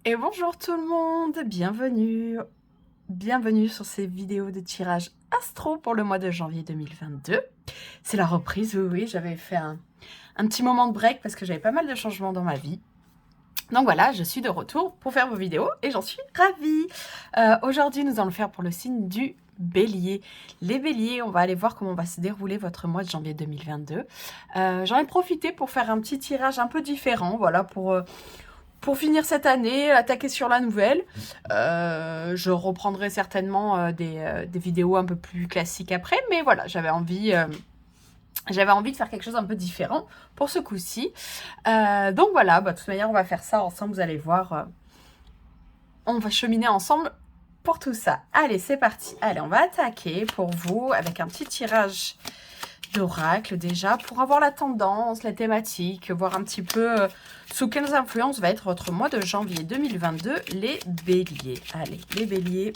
Et bonjour tout le monde, bienvenue sur ces vidéos de tirage astro pour le mois de janvier 2022. C'est la reprise, oui, j'avais fait un petit moment de break parce que j'avais pas mal de changements dans ma vie. Donc voilà, je suis de retour pour faire vos vidéos et j'en suis ravie. Aujourd'hui, nous allons le faire pour le signe du Bélier. Les Béliers, on va aller voir comment va se dérouler votre mois de janvier 2022. J'en ai profité pour faire un petit tirage un peu différent, voilà, pour finir cette année, attaquer sur la nouvelle. Je reprendrai certainement des vidéos un peu plus classiques après, mais voilà, j'avais envie de faire quelque chose un peu différent pour ce coup-ci. Donc voilà, de toute manière, on va faire ça ensemble, vous allez voir. On va cheminer ensemble pour tout ça. Allez, c'est parti. Allez, on va attaquer pour vous avec un petit tirage d'oracle déjà, pour avoir la tendance, la thématique, voir un petit peu sous quelles influences va être votre mois de janvier 2022, les béliers. Allez, les béliers,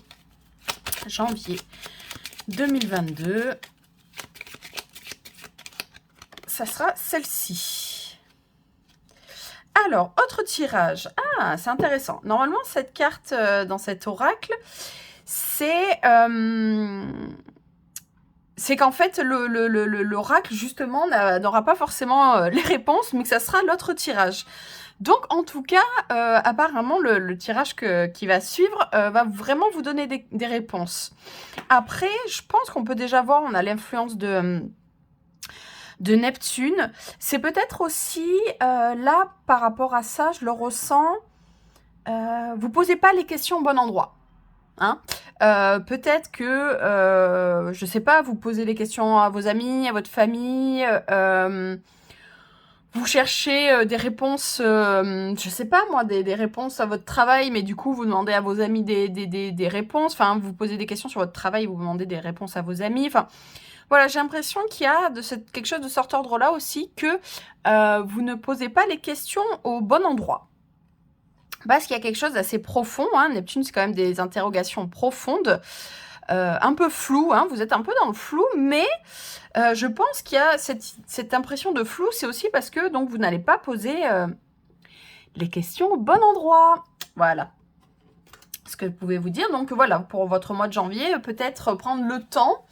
janvier 2022. Ça sera celle-ci. Alors, autre tirage. Ah, c'est intéressant. Normalement, cette carte dans cet oracle, c'est qu'en fait, l'oracle, justement, n'aura pas forcément les réponses, mais que ça sera l'autre tirage. Donc, en tout cas, apparemment, le tirage qui va suivre va vraiment vous donner des réponses. Après, je pense qu'on peut déjà voir, on a l'influence de Neptune. C'est peut-être aussi, là, par rapport à ça, je le ressens, vous posez pas les questions au bon endroit. Hein, peut-être que, je sais pas, vous posez les questions à vos amis, à votre famille, vous cherchez des réponses, je sais pas moi, des réponses à votre travail, mais du coup vous demandez à vos amis des réponses, enfin vous posez des questions sur votre travail, vous demandez des réponses à vos amis, enfin voilà, j'ai l'impression qu'il y a quelque chose de cet ordre-là aussi, que vous ne posez pas les questions au bon endroit. Parce qu'il y a quelque chose d'assez profond, hein. Neptune, c'est quand même des interrogations profondes, un peu floues, hein. Vous êtes un peu dans le flou, mais je pense qu'il y a cette impression de flou, c'est aussi parce que donc, vous n'allez pas poser les questions au bon endroit. Voilà ce que vous pouvez vous dire. Donc voilà, pour votre mois de janvier, peut-être prendre le temps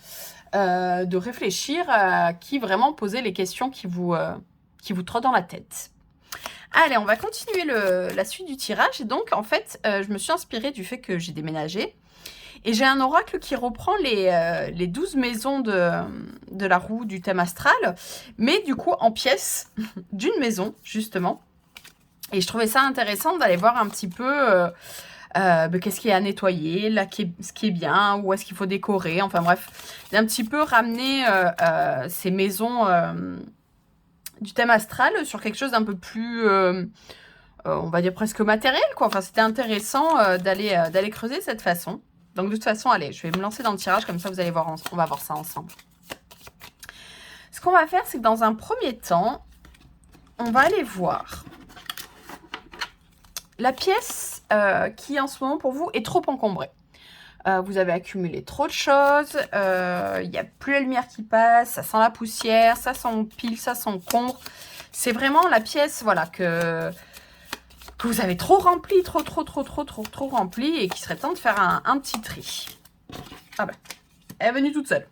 de réfléchir à qui vraiment poser les questions qui vous trottent dans la tête. Allez, on va continuer la suite du tirage. Et donc, en fait, je me suis inspirée du fait que j'ai déménagé. Et j'ai un oracle qui reprend les 12 maisons de la roue du thème astral, mais du coup en pièces d'une maison, justement. Et je trouvais ça intéressant d'aller voir un petit peu qu'est-ce qui est à nettoyer, là, ce qui est bien, où est-ce qu'il faut décorer. Enfin bref, d'un petit peu ramener ces maisons du thème astral sur quelque chose d'un peu plus, on va dire presque matériel, quoi. Enfin, c'était intéressant d'aller creuser de cette façon. Donc, de toute façon, allez, je vais me lancer dans le tirage, comme ça, vous allez voir, on va voir ça ensemble. Ce qu'on va faire, c'est que dans un premier temps, on va aller voir la pièce qui, en ce moment, pour vous, est trop encombrée. Vous avez accumulé trop de choses, il n'y a plus la lumière qui passe, ça sent la poussière, ça sent pile, ça sent encombre. C'est vraiment la pièce, voilà, que vous avez trop rempli, trop rempli, et qu'il serait temps de faire un petit tri. Ah ben, elle est venue toute seule.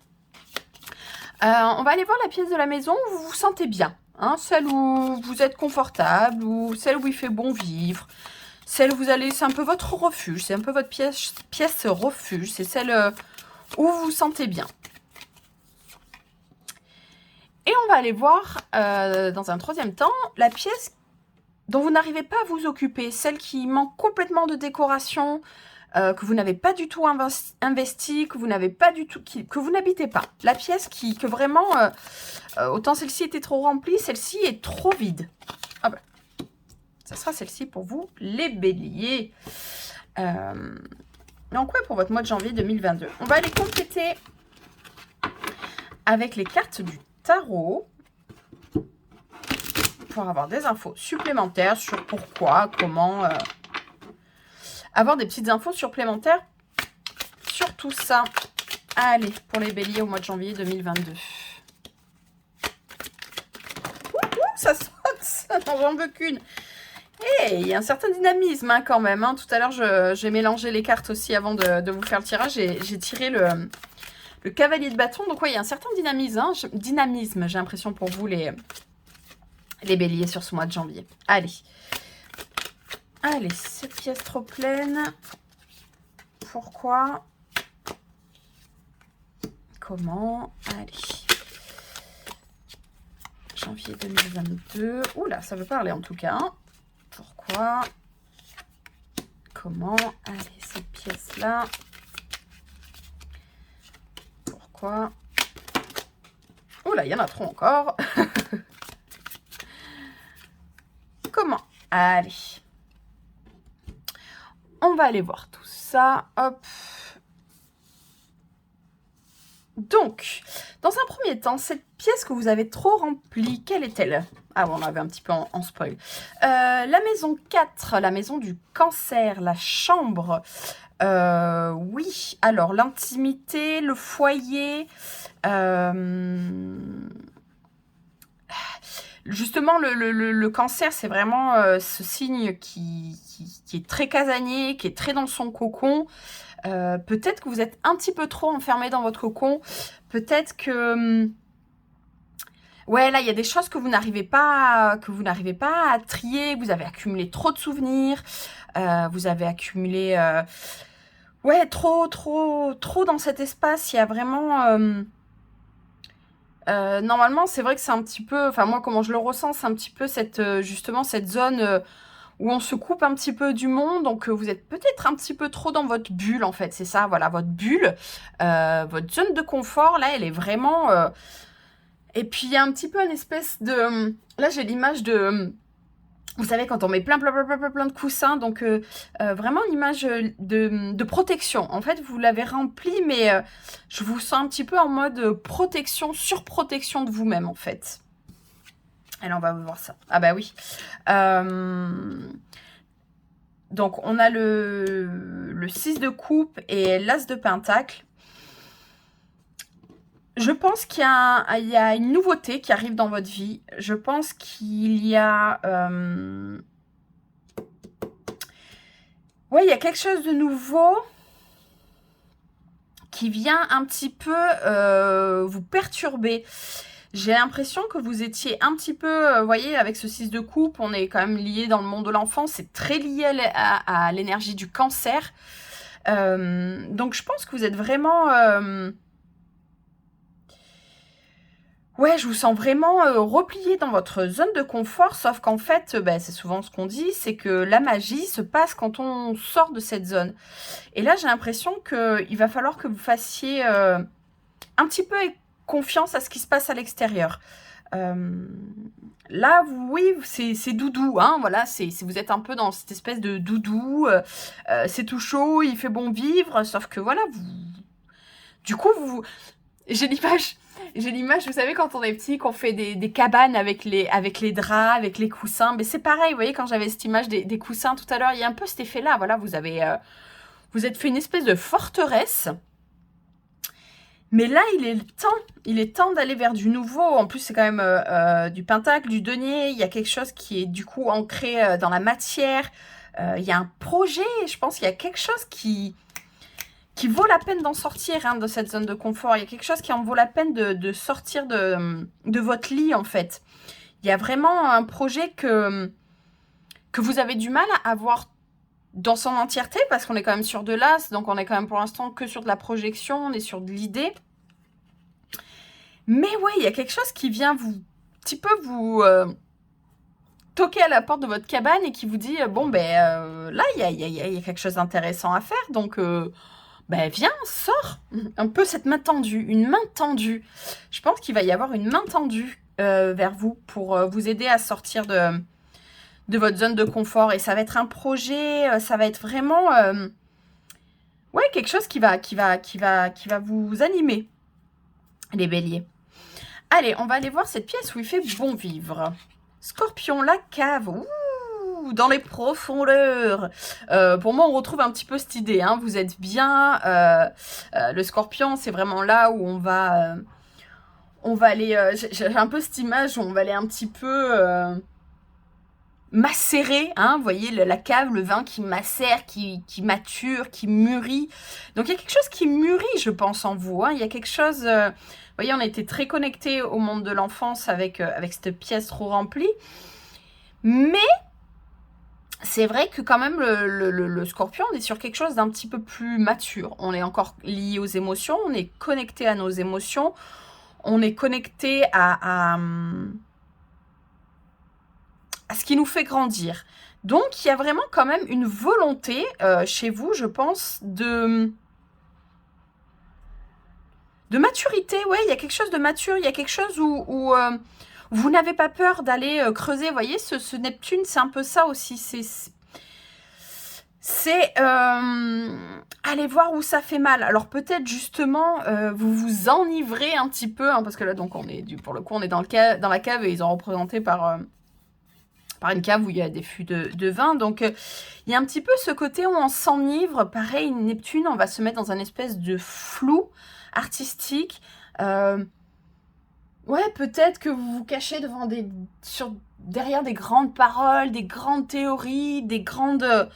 On va aller voir la pièce de la maison où vous vous sentez bien, hein, celle où vous êtes confortable, ou celle où il fait bon vivre. Celle où vous allez, c'est un peu votre refuge, c'est un peu votre pièce refuge, c'est celle où vous vous sentez bien. Et on va aller voir, dans un troisième temps, la pièce dont vous n'arrivez pas à vous occuper, celle qui manque complètement de décoration, que vous n'avez pas du tout investi, que vous n'avez pas du tout, que vous n'habitez pas. La pièce que vraiment, autant celle-ci était trop remplie, celle-ci est trop vide. Ah ben. Ça sera celle-ci pour vous, les béliers. Donc, ouais, pour votre mois de janvier 2022. On va aller compléter avec les cartes du tarot pour avoir des infos supplémentaires sur pourquoi, comment. Avoir des petites infos supplémentaires sur tout ça. Allez, pour les béliers au mois de janvier 2022. Ça saute, non, j'en veux qu'une. Et il y a un certain dynamisme hein, quand même. Hein. Tout à l'heure, j'ai mélangé les cartes aussi avant de vous faire le tirage. J'ai tiré le cavalier de bâton. Donc oui, il y a un certain dynamisme. Hein. Dynamisme, j'ai l'impression pour vous les béliers sur ce mois de janvier. Allez. Allez, cette pièce trop pleine. Pourquoi? Comment? Allez. Janvier 2022. Oula, ça veut parler en tout cas. Hein. Pourquoi? Comment? Allez, cette pièce-là. Pourquoi? Oula, il y en a trop encore. Comment? Allez. On va aller voir tout ça. Hop. Donc, dans un premier temps, cette pièce que vous avez trop remplie, quelle est-elle? Ah bon, on avait un petit peu en spoil. La maison 4, la maison du cancer, la chambre. Oui, alors l'intimité, le foyer. Justement, le cancer, c'est vraiment ce signe qui est très casanier, qui est très dans son cocon. Peut-être que vous êtes un petit peu trop enfermé dans votre cocon. Peut-être que... ouais, là, il y a des choses que vous n'arrivez pas à trier. Vous avez accumulé trop de souvenirs. Vous avez accumulé... ouais, trop dans cet espace. Il y a vraiment... normalement, c'est vrai que c'est un petit peu... Enfin, moi, comment je le ressens, c'est un petit peu justement cette zone... où on se coupe un petit peu du monde, donc vous êtes peut-être un petit peu trop dans votre bulle, en fait, c'est ça, voilà, votre bulle, votre zone de confort, là, elle est vraiment... Et puis, il y a un petit peu une espèce de... Là, j'ai l'image de... Vous savez, quand on met plein de coussins, donc vraiment une image de protection. En fait, vous l'avez rempli, mais je vous sens un petit peu en mode protection, surprotection de vous-même, en fait. Alors, on va voir ça. Ah bah oui. Donc, on a le 6 de coupe et l'as de pentacle. Je pense qu'il y a une nouveauté qui arrive dans votre vie. Je pense qu'il y a... ouais, il y a quelque chose de nouveau qui vient un petit peu vous perturber. J'ai l'impression que vous étiez un petit peu, vous voyez, avec ce 6 de coupe, on est quand même lié dans le monde de l'enfance, c'est très lié à l'énergie du cancer. Donc je pense que vous êtes vraiment... ouais, je vous sens vraiment replié dans votre zone de confort, sauf qu'en fait, bah, c'est souvent ce qu'on dit, c'est que la magie se passe quand on sort de cette zone. Et là, j'ai l'impression qu'il va falloir que vous fassiez un petit peu confiance à ce qui se passe à l'extérieur. Là, oui, c'est doudou, hein, voilà, vous êtes un peu dans cette espèce de doudou, c'est tout chaud, il fait bon vivre, sauf que voilà, du coup, j'ai l'image, vous savez, quand on est petit, qu'on fait des cabanes avec les draps, avec les coussins, mais c'est pareil, vous voyez, quand j'avais cette image des coussins tout à l'heure, il y a un peu cet effet-là, voilà, vous êtes fait une espèce de forteresse. Mais là, il est temps d'aller vers du nouveau. En plus, c'est quand même du pentacle, du denier. Il y a quelque chose qui est du coup ancré dans la matière. Il y a un projet. Je pense qu'il y a quelque chose qui vaut la peine d'en sortir hein, de cette zone de confort. Il y a quelque chose qui en vaut la peine de sortir de votre lit, en fait. Il y a vraiment un projet que vous avez du mal à avoir dans son entièreté, parce qu'on est quand même sur de l'as, donc on est quand même pour l'instant que sur de la projection, on est sur de l'idée. Mais ouais, il y a quelque chose qui vient un petit peu vous toquer à la porte de votre cabane et qui vous dit, bon ben là, il y a quelque chose d'intéressant à faire, donc ben viens, sors. Un peu cette main tendue, une main tendue. Je pense qu'il va y avoir une main tendue vers vous pour vous aider à sortir de votre zone de confort. Et ça va être un projet, ça va être vraiment... ouais, quelque chose qui va vous animer, les béliers. Allez, on va aller voir cette pièce où il fait bon vivre. Scorpion, la cave. Ouh, dans les profondeurs. Pour moi, on retrouve un petit peu cette idée. Hein. Vous êtes bien. Le scorpion, c'est vraiment là où on va aller... j'ai un peu cette image où on va aller un petit peu... macérer, hein, vous voyez, la cave, le vin qui macère, qui mature, qui mûrit. Donc il y a quelque chose qui mûrit, je pense, en vous. Hein. Il y a quelque chose... vous voyez, on a été très connectés au monde de l'enfance avec cette pièce trop remplie. Mais c'est vrai que quand même, le Scorpion, on est sur quelque chose d'un petit peu plus mature. On est encore lié aux émotions, on est connecté à nos émotions, on est connecté à ce qui nous fait grandir. Donc, il y a vraiment quand même une volonté chez vous, je pense, de maturité. Ouais, il y a quelque chose de mature, il y a quelque chose où vous n'avez pas peur d'aller creuser. Vous voyez, ce Neptune, c'est un peu ça aussi. C'est aller voir où ça fait mal. Alors peut-être justement, vous vous enivrez un petit peu, hein, parce que là, donc, pour le coup, on est dans la cave et ils ont représenté par une cave où il y a des fûts de vin. Donc, il y a un petit peu ce côté où on s'enivre. Pareil, Neptune, on va se mettre dans un espèce de flou artistique. Ouais, peut-être que vous vous cachez derrière des grandes paroles, des grandes théories, des grandes...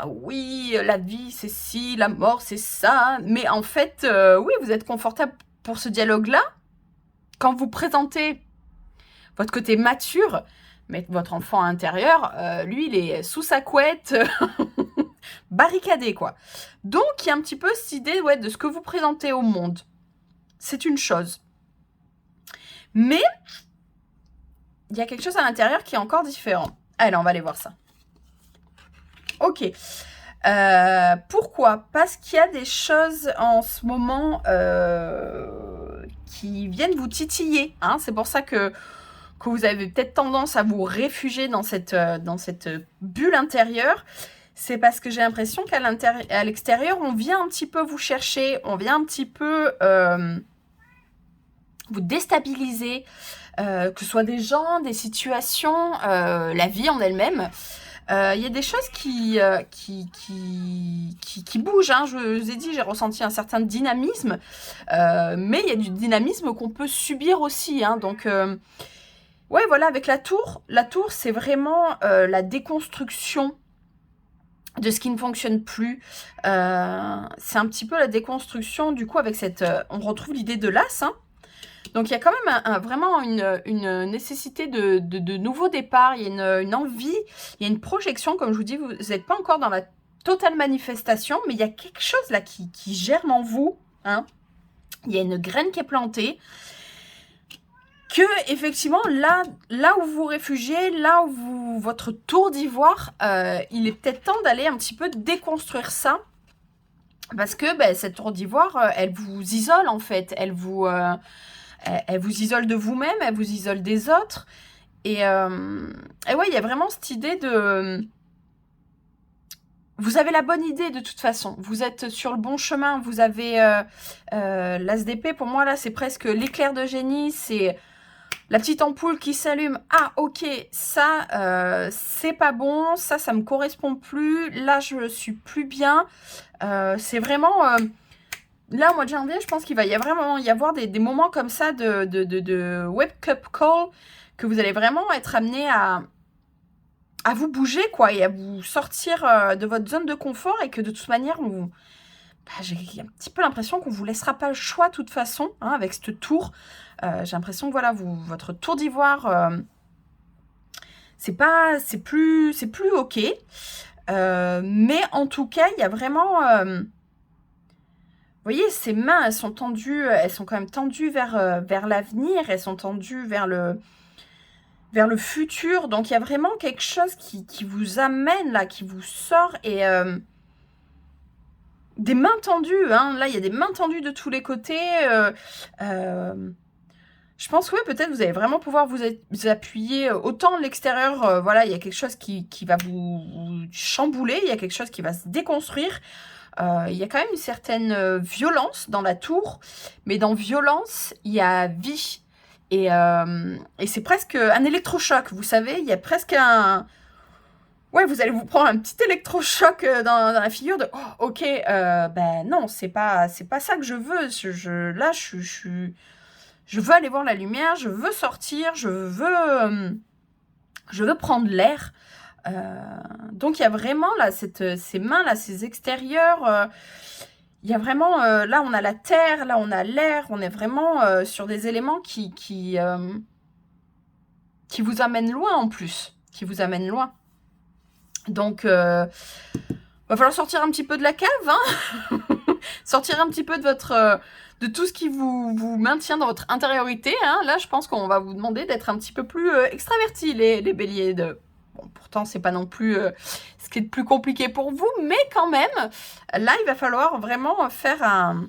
oui, la vie, c'est ci, la mort, c'est ça. Mais en fait, oui, vous êtes confortable pour ce dialogue-là. Quand vous présentez votre côté mature, mais votre enfant intérieur, lui, il est sous sa couette, barricadé, quoi. Donc, il y a un petit peu cette idée de ce que vous présentez au monde. C'est une chose. Mais, il y a quelque chose à l'intérieur qui est encore différent. Allez, on va aller voir ça. Ok. Pourquoi? Parce qu'il y a des choses en ce moment qui viennent vous titiller. Hein. C'est pour ça que vous avez peut-être tendance à vous réfugier dans cette bulle intérieure. C'est parce que j'ai l'impression qu'à l'extérieur, on vient un petit peu vous chercher, on vient un petit peu vous déstabiliser, que ce soit des gens, des situations, la vie en elle-même. Il y a des choses qui bougent. Hein. Je vous ai dit, j'ai ressenti un certain dynamisme, mais il y a du dynamisme qu'on peut subir aussi. Hein. Donc, ouais, voilà, avec la tour, c'est vraiment la déconstruction de ce qui ne fonctionne plus. C'est un petit peu la déconstruction, du coup, avec cette... on retrouve l'idée de l'as, hein. Donc, il y a quand même vraiment une nécessité de nouveau départ. Il y a une envie, il y a une projection. Comme je vous dis, vous n'êtes pas encore dans la totale manifestation, mais il y a quelque chose là qui germe en vous. Hein. Il y a une graine qui est plantée. Que, effectivement, là où vous vous réfugiez, là où votre tour d'ivoire, il est peut-être temps d'aller un petit peu déconstruire ça. Parce que cette tour d'ivoire, elle vous isole, en fait. Elle vous isole de vous-même, elle vous isole des autres. Et ouais, il y a vraiment cette idée de... Vous avez la bonne idée de toute façon. Vous êtes sur le bon chemin. Vous avez l'as d'épée. Pour moi, là, c'est presque l'éclair de génie. C'est la petite ampoule qui s'allume. Ah, ok, ça, c'est pas bon. Ça me correspond plus. Là, je suis plus bien. C'est vraiment... là, au mois de janvier, je pense qu'il va vraiment y avoir des moments comme ça de wake-up call, que vous allez vraiment être amené à vous bouger, quoi, et à vous sortir de votre zone de confort, et que de toute manière, j'ai un petit peu l'impression qu'on vous laissera pas le choix de toute façon, hein, avec cette tour. J'ai l'impression que voilà, votre tour d'ivoire, c'est plus ok. Mais en tout cas, il y a vraiment... vous voyez, ces mains, elles sont tendues, elles sont quand même tendues vers l'avenir, elles sont tendues vers le futur. Donc, il y a vraiment quelque chose qui vous amène, là, qui vous sort, et des mains tendues. Hein. Là, il y a des mains tendues de tous les côtés. Je pense que peut-être vous allez vraiment pouvoir vous appuyer autant de l'extérieur. Voilà, il y a quelque chose qui va vous chambouler, il y a quelque chose qui va se déconstruire. Il y a quand même une certaine violence dans la tour, mais dans violence, il y a vie. Et c'est presque un électrochoc, vous savez, il y a presque un... Ouais, vous allez vous prendre un petit électrochoc dans la figure de... Oh, ok, non, c'est pas ça que je veux. Là, je veux aller voir la lumière, je veux sortir, je veux Je veux prendre l'air. Donc, il y a vraiment là, ces mains, là, ces extérieurs. Il y a vraiment, là, on a la terre, là, on a l'air. On est vraiment sur des éléments qui vous amènent loin en plus. Qui vous amènent loin. Donc, va falloir sortir un petit peu de la cave, hein. Sortir un petit peu de tout ce qui vous maintient dans votre intériorité, hein. Là, je pense qu'on va vous demander d'être un petit peu plus extravertis, les béliers. Bon, pourtant, c'est pas non plus ce qui est le plus compliqué pour vous, mais quand même, là, il va falloir vraiment faire un...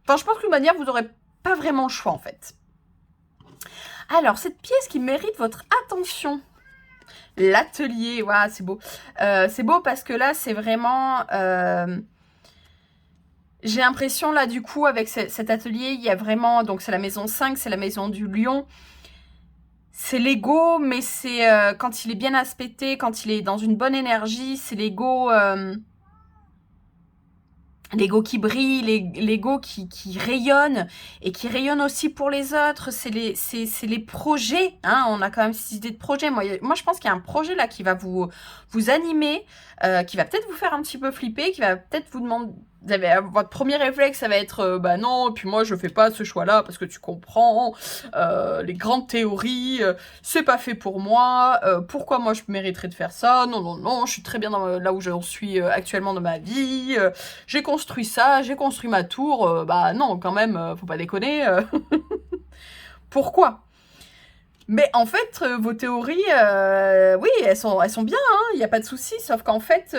Enfin, je pense qu'une manière, vous n'aurez pas vraiment le choix, en fait. Alors, cette pièce qui mérite votre attention... L'atelier, waouh, c'est beau. C'est beau parce que là, c'est vraiment... j'ai l'impression, là, du coup, avec cet atelier, il y a vraiment... Donc, c'est la maison 5, c'est la maison du lion. C'est l'ego, mais c'est quand il est bien aspecté, quand il est dans une bonne énergie, c'est l'ego... l'ego qui brille, l'ego qui rayonne, et qui rayonne aussi pour les autres. C'est les projets, hein. On a quand même cette idée de projet. Moi, je pense qu'il y a un projet là qui va vous animer, qui va peut-être vous faire un petit peu flipper, qui va peut-être vous demander... Votre premier réflexe, ça va être bah non, et puis moi je fais pas ce choix-là parce que tu comprends, les grandes théories, c'est pas fait pour moi, pourquoi moi je mériterais de faire ça? Non, non, non, je suis très bien là où j'en suis actuellement dans ma vie, j'ai construit ça, j'ai construit ma tour, bah non, quand même, faut pas déconner. Pourquoi? Mais en fait, vos théories, oui, elles sont bien, hein, il n'y a pas de souci, sauf qu'en fait...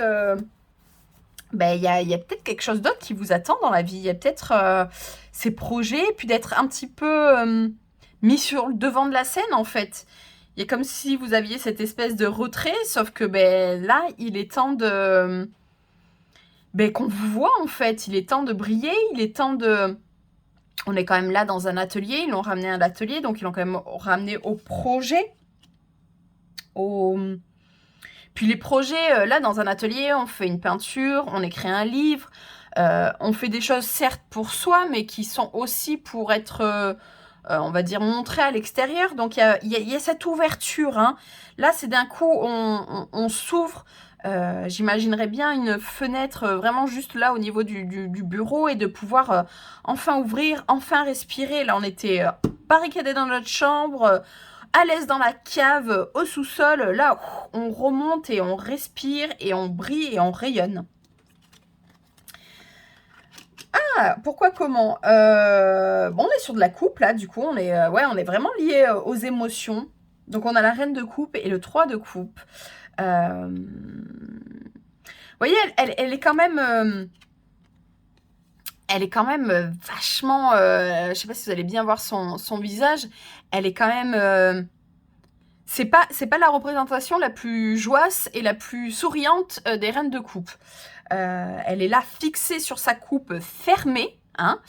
ben, il y a peut-être quelque chose d'autre qui vous attend dans la vie. Il y a peut-être ces projets, puis d'être un petit peu mis sur le devant de la scène, en fait. Il y a comme si vous aviez cette espèce de retrait, sauf que ben, là, il est temps de... Ben, qu'on vous voit, en fait. Il est temps de briller, il est temps de... On est quand même là dans un atelier, ils l'ont ramené à l'atelier, donc ils l'ont quand même ramené au projet, Puis les projets, là, dans un atelier, on fait une peinture, on écrit un livre, on fait des choses, certes, pour soi, mais qui sont aussi pour être, on va dire, montrées à l'extérieur. Donc, il y a cette ouverture, hein. Là, c'est d'un coup, on s'ouvre. J'imaginerais bien une fenêtre vraiment juste là, au niveau du bureau, et de pouvoir enfin ouvrir, enfin respirer. Là, on était barricadés dans notre chambre, à l'aise dans la cave, au sous-sol. Là, on remonte et on respire et on brille et on rayonne. Ah, pourquoi, comment bon, on est sur de la coupe, là, du coup. On est, ouais, on est vraiment lié aux émotions. Donc, on a la reine de coupe et le 3 de coupe. Vous voyez, elle est quand même... elle est quand même vachement... je sais pas si vous allez bien voir son visage. Elle est quand même... c'est pas la représentation la plus joyeuse et la plus souriante des reines de coupe. Elle est là fixée sur sa coupe fermée, hein.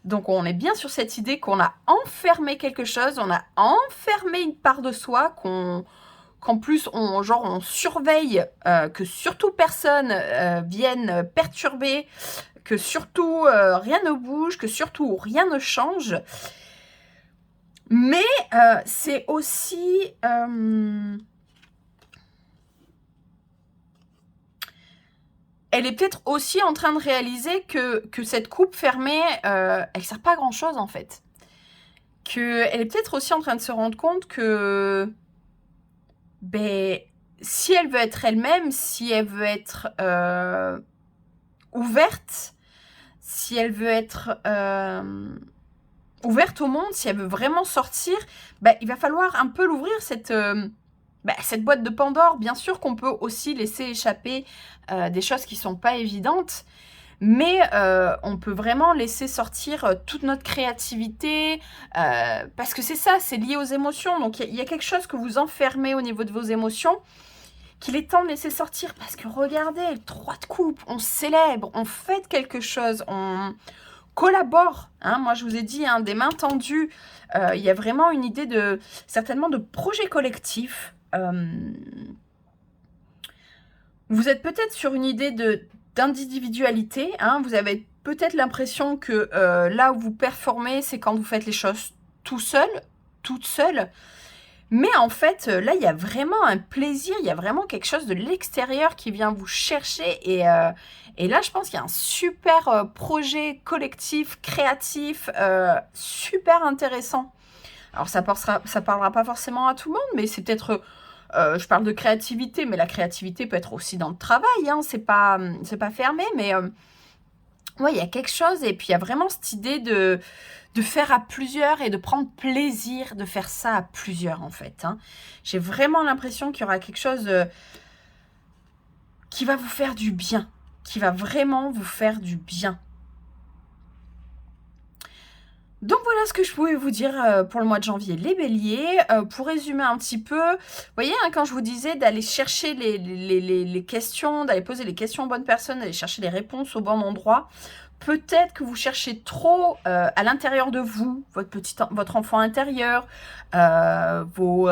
Donc on est bien sur cette idée qu'on a enfermé quelque chose, on a enfermé une part de soi, qu'en plus on surveille, que surtout personne vienne perturber, que surtout rien ne bouge, que surtout rien ne change. Mais c'est aussi... elle est peut-être aussi en train de réaliser que cette coupe fermée, elle ne sert pas à grand-chose, en fait. Elle est peut-être aussi en train de se rendre compte que... ben, si elle veut être elle-même, si elle veut être ouverte, si elle veut être... ouverte au monde, si elle veut vraiment sortir, bah, il va falloir un peu l'ouvrir, cette boîte de Pandore. Bien sûr qu'on peut aussi laisser échapper des choses qui sont pas évidentes, mais on peut vraiment laisser sortir toute notre créativité, parce que c'est ça, c'est lié aux émotions. Donc il y a quelque chose que vous enfermez au niveau de vos émotions, qu'il est temps de laisser sortir, parce que regardez, le 3 de coupe, on célèbre, on fête quelque chose, on collabore, hein. Moi je vous ai dit, hein, des mains tendues, il y a vraiment une idée certainement de projet collectif. Vous êtes peut-être sur une idée d'individualité, hein. Vous avez peut-être l'impression que là où vous performez, c'est quand vous faites les choses tout seul, toute seule. Mais en fait, là, il y a vraiment un plaisir, il y a vraiment quelque chose de l'extérieur qui vient vous chercher. Et là, je pense qu'il y a un super projet collectif, créatif, super intéressant. Alors, ça parlera pas forcément à tout le monde, mais c'est peut-être... je parle de créativité, mais la créativité peut être aussi dans le travail, hein, c'est pas fermé, mais ouais, il y a quelque chose, et puis il y a vraiment cette idée de faire à plusieurs et de prendre plaisir de faire ça à plusieurs, en fait. Hein. J'ai vraiment l'impression qu'il y aura quelque chose qui va vous faire du bien, qui va vraiment vous faire du bien. Donc voilà ce que je pouvais vous dire pour le mois de janvier, les béliers. Pour résumer un petit peu, vous voyez, hein, quand je vous disais d'aller chercher les questions, d'aller poser les questions aux bonnes personnes, d'aller chercher les réponses au bon endroit, peut-être que vous cherchez trop à l'intérieur de vous, votre enfant intérieur, vos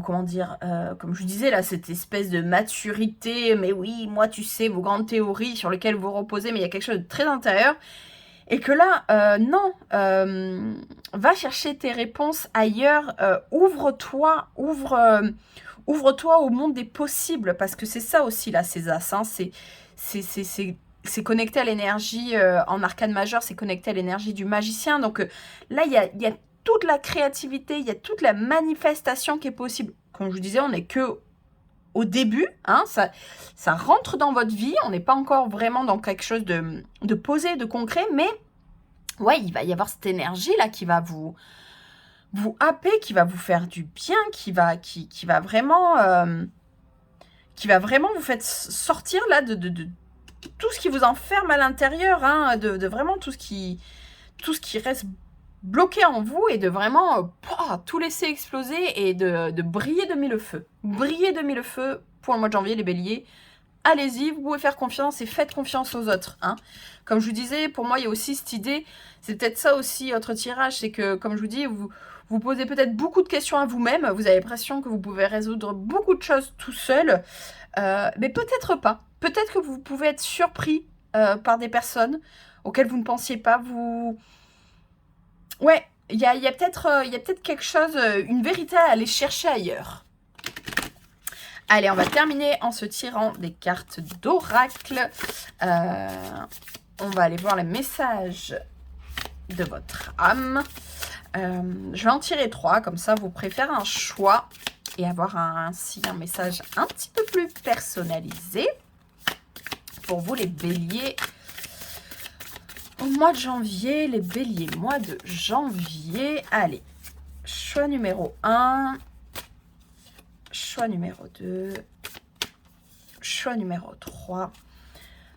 comment dire, comme je vous disais, là, cette espèce de maturité, mais oui, moi, tu sais, vos grandes théories sur lesquelles vous reposez, mais il y a quelque chose de très intérieur. Et que là, non, va chercher tes réponses ailleurs, ouvre-toi au monde des possibles, parce que c'est ça aussi, là, ces as, hein, c'est connecté à l'énergie, en arcane majeur, c'est connecté à l'énergie du magicien, donc là, il y a toute la créativité, il y a toute la manifestation qui est possible. Comme je vous disais, on n'est que au début, hein, ça rentre dans votre vie, on n'est pas encore vraiment dans quelque chose de posé, de concret, mais ouais, il va y avoir cette énergie-là qui va vous happer, qui va vous faire du bien, qui va vraiment vous faire sortir là de tout ce qui vous enferme à l'intérieur, hein, de vraiment tout ce qui reste bloqué en vous, et de vraiment tout laisser exploser et de briller de mille feux. Briller de mille feux pour le mois de janvier, les béliers. Allez-y, vous pouvez faire confiance et faites confiance aux autres. Hein. Comme je vous disais, pour moi, il y a aussi cette idée, c'est peut-être ça aussi, votre tirage, c'est que, comme je vous dis, vous posez peut-être beaucoup de questions à vous-même, vous avez l'impression que vous pouvez résoudre beaucoup de choses tout seul, mais peut-être pas. Peut-être que vous pouvez être surpris par des personnes auxquelles vous ne pensiez pas. Ouais, il y a peut-être quelque chose, une vérité à aller chercher ailleurs. Allez, on va terminer en se tirant des cartes d'oracle. On va aller voir les messages de votre âme. Je vais en tirer 3, comme ça vous pourrez faire un choix et avoir ainsi un message un petit peu plus personnalisé. Pour vous les béliers, au mois de janvier, les béliers, mois de janvier. Allez, choix numéro 1. Choix numéro 2, choix numéro 3.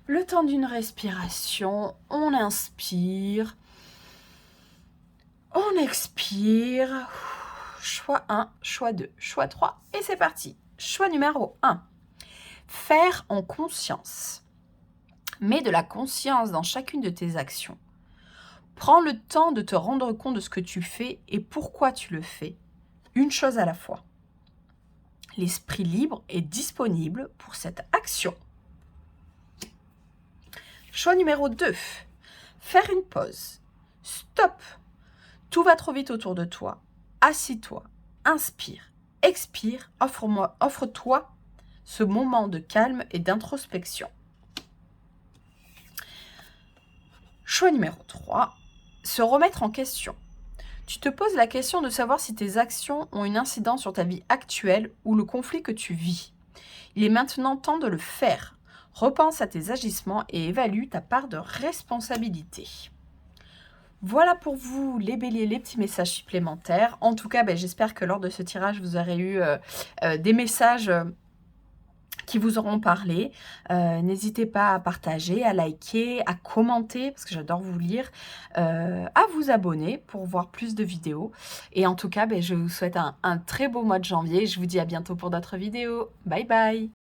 Le temps d'une respiration, on inspire, on expire. Choix 1, choix 2, choix 3 et c'est parti. Choix numéro 1, faire en conscience. Mets de la conscience dans chacune de tes actions. Prends le temps de te rendre compte de ce que tu fais et pourquoi tu le fais. Une chose à la fois. L'esprit libre est disponible pour cette action. Choix numéro 2. Faire une pause. Stop. Tout va trop vite autour de toi. Assis-toi. Inspire. Expire. Offre-toi ce moment de calme et d'introspection. Choix numéro 3. Se remettre en question. Tu te poses la question de savoir si tes actions ont une incidence sur ta vie actuelle ou le conflit que tu vis. Il est maintenant temps de le faire. Repense à tes agissements et évalue ta part de responsabilité. Voilà pour vous les béliers, les petits messages supplémentaires. En tout cas, j'espère que lors de ce tirage, vous aurez eu des messages qui vous auront parlé. N'hésitez pas à partager, à liker, à commenter, parce que j'adore vous lire, à vous abonner pour voir plus de vidéos. Et en tout cas, je vous souhaite un très beau mois de janvier. Je vous dis à bientôt pour d'autres vidéos. Bye bye!